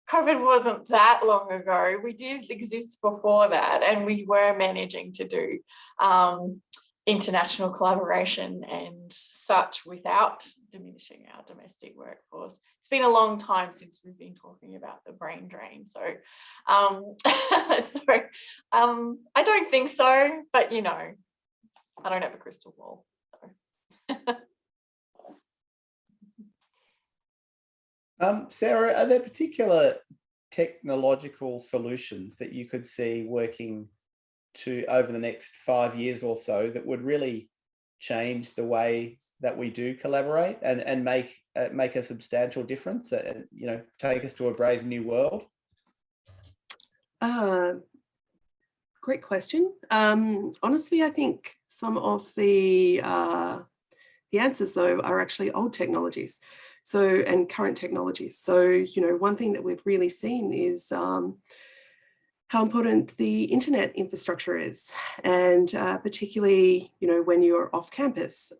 COVID wasn't that long ago. We did exist before that, and we were managing to do international collaboration and such without diminishing our domestic workforce. It's been a long time since we've been talking about the brain drain. So, I don't think so, but you know, I don't have a crystal ball. So. Sarah, are there particular technological solutions that you could see working to over the next 5 years or so that would really change the way that we do collaborate and make a substantial difference and, you know, take us to a brave new world? Great question. Honestly, I think some of the answers though are actually old technologies. So, and current technologies. So, you know, one thing that we've really seen is how important the internet infrastructure is, and particularly, you know, when you're off campus,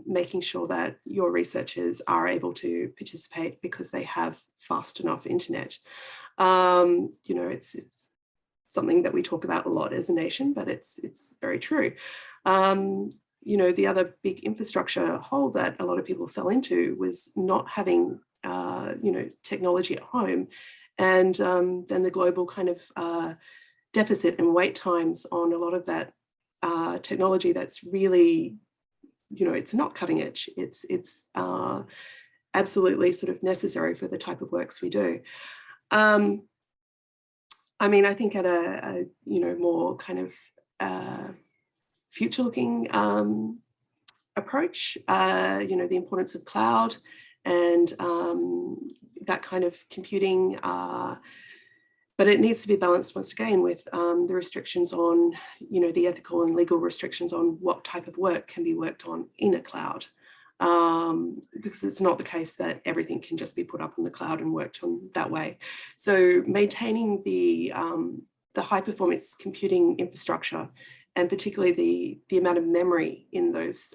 making sure that your researchers are able to participate because they have fast enough internet. You know, it's something that we talk about a lot as a nation, but it's very true. You know, the other big infrastructure hole that a lot of people fell into was not having, you know, technology at home, and then the global kind of deficit and wait times on a lot of that technology that's really, you know, it's not cutting edge. It's absolutely sort of necessary for the type of works we do. I mean, I think at a you know, more kind of future-looking approach, you know, the importance of cloud and that kind of computing, but it needs to be balanced once again with the restrictions on, you know, the ethical and legal restrictions on what type of work can be worked on in a cloud, because it's not the case that everything can just be put up in the cloud and worked on that way. So maintaining the high performance computing infrastructure, and particularly the amount of memory in those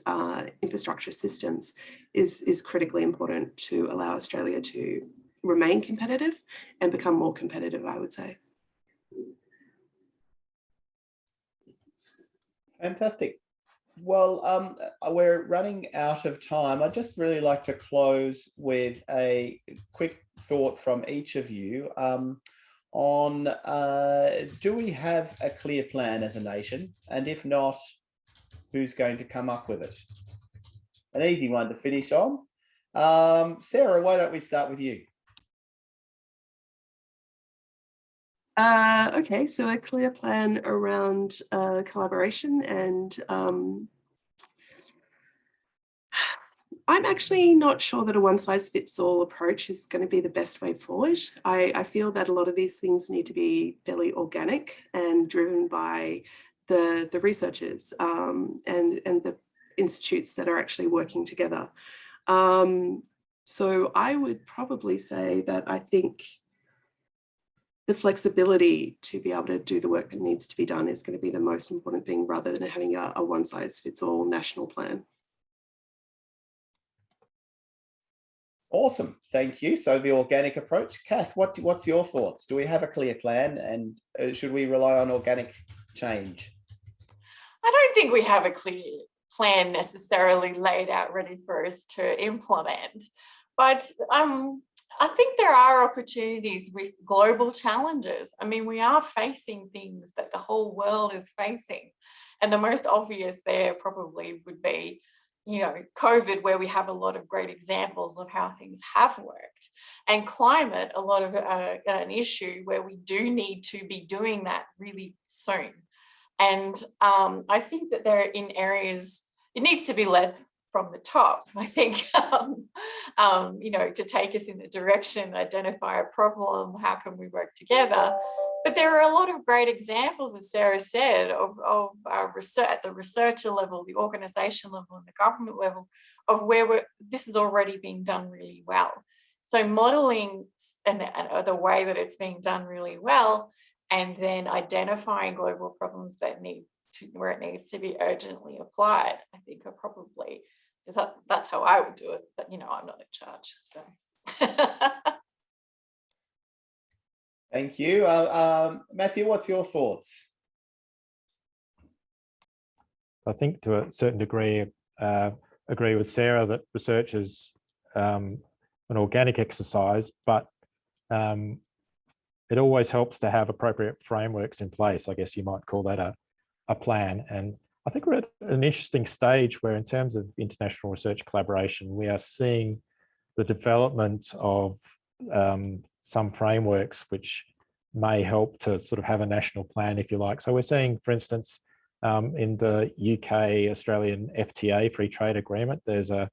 infrastructure systems is critically important to allow Australia to remain competitive and become more competitive, I would say. Fantastic. Well, we're running out of time. I'd just really like to close with a quick thought from each of you on do we have a clear plan as a nation? And if not, who's going to come up with it? An easy one to finish on. Sarah, why don't we start with you? Okay, so a clear plan around collaboration, and I'm actually not sure that a one-size-fits-all approach is going to be the best way forward. I feel that a lot of these things need to be fairly organic and driven by the researchers and the institutes that are actually working together. So I would probably say that I think the flexibility to be able to do the work that needs to be done is going to be the most important thing, rather than having a one-size-fits-all national plan. Awesome, thank you. So the organic approach. Kath, what's your thoughts? Do we have a clear plan, and should we rely on organic change? I don't think we have a clear plan necessarily laid out ready for us to implement, but I think there are opportunities with global challenges. I mean, we are facing things that the whole world is facing, and the most obvious there probably would be, you know, COVID, where we have a lot of great examples of how things have worked, and climate, a lot of an issue where we do need to be doing that really soon. And I think that they're in areas, it needs to be led from the top, I think, you know, to take us in the direction, identify a problem, how can we work together, But there are a lot of great examples, as Sarah said, of research at the researcher level, the organisation level, and the government level, of where this is already being done really well. So modelling and the way that it's being done really well, and then identifying global problems that where it needs to be urgently applied, I think are probably, that's how I would do it. But I'm not in charge, so. Thank you. Matthew, what's your thoughts? I think to a certain degree, agree with Sarah that research is an organic exercise, but it always helps to have appropriate frameworks in place. I guess you might call that a plan. And I think we're at an interesting stage where, in terms of international research collaboration, we are seeing the development of some frameworks which may help to sort of have a national plan, if you like. So we're seeing, for instance, in the UK-Australian FTA, Free Trade Agreement, there's an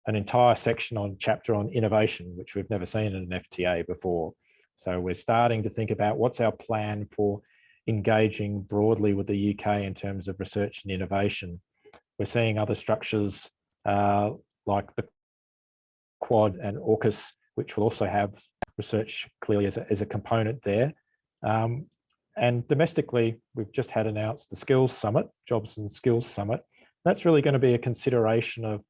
entire chapter on innovation, which we've never seen in an FTA before. So we're starting to think about what's our plan for engaging broadly with the UK in terms of research and innovation. We're seeing other structures like the Quad and AUKUS, which will also have research clearly as a component there. And domestically, we've just had announced the Skills Summit, Jobs and Skills Summit. That's really going to be a consideration of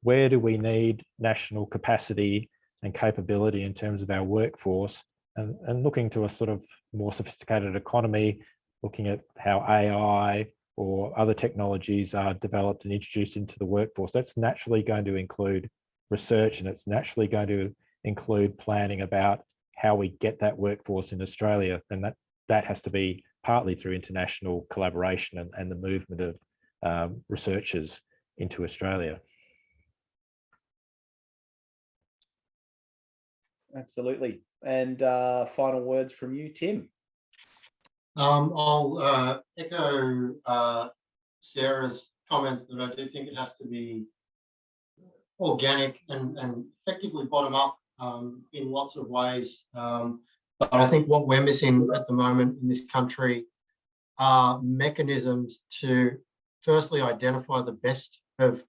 where do we need national capacity and capability in terms of our workforce, and looking to a sort of more sophisticated economy, looking at how AI or other technologies are developed and introduced into the workforce. That's naturally going to include research, and it's naturally going to include planning about how we get that workforce in Australia. And that has to be partly through international collaboration and the movement of researchers into Australia. Absolutely. And final words from you, Tim. I'll echo Sarah's comments that I do think it has to be organic and effectively bottom up in lots of ways. But I think what we're missing at the moment in this country are mechanisms to firstly identify the best of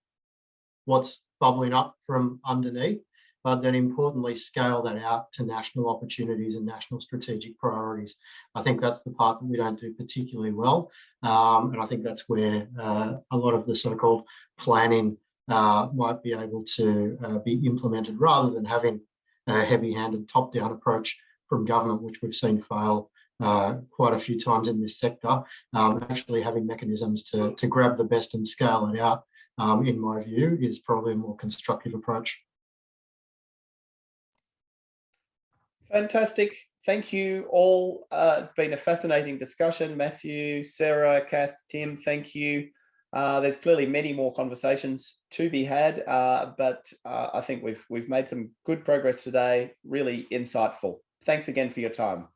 what's bubbling up from underneath, but then importantly scale that out to national opportunities and national strategic priorities. I think that's the part that we don't do particularly well. And I think that's where a lot of the so-called planning might be able to be implemented, rather than having a heavy-handed top-down approach from government, which we've seen fail quite a few times in this sector. Actually having mechanisms to grab the best and scale it out, in my view, is probably a more constructive approach. Fantastic. Thank you all. It's been a fascinating discussion. Matthew, Sarah, Kath, Tim, thank you. There's clearly many more conversations to be had, but I think we've made some good progress today, really insightful. Thanks again for your time.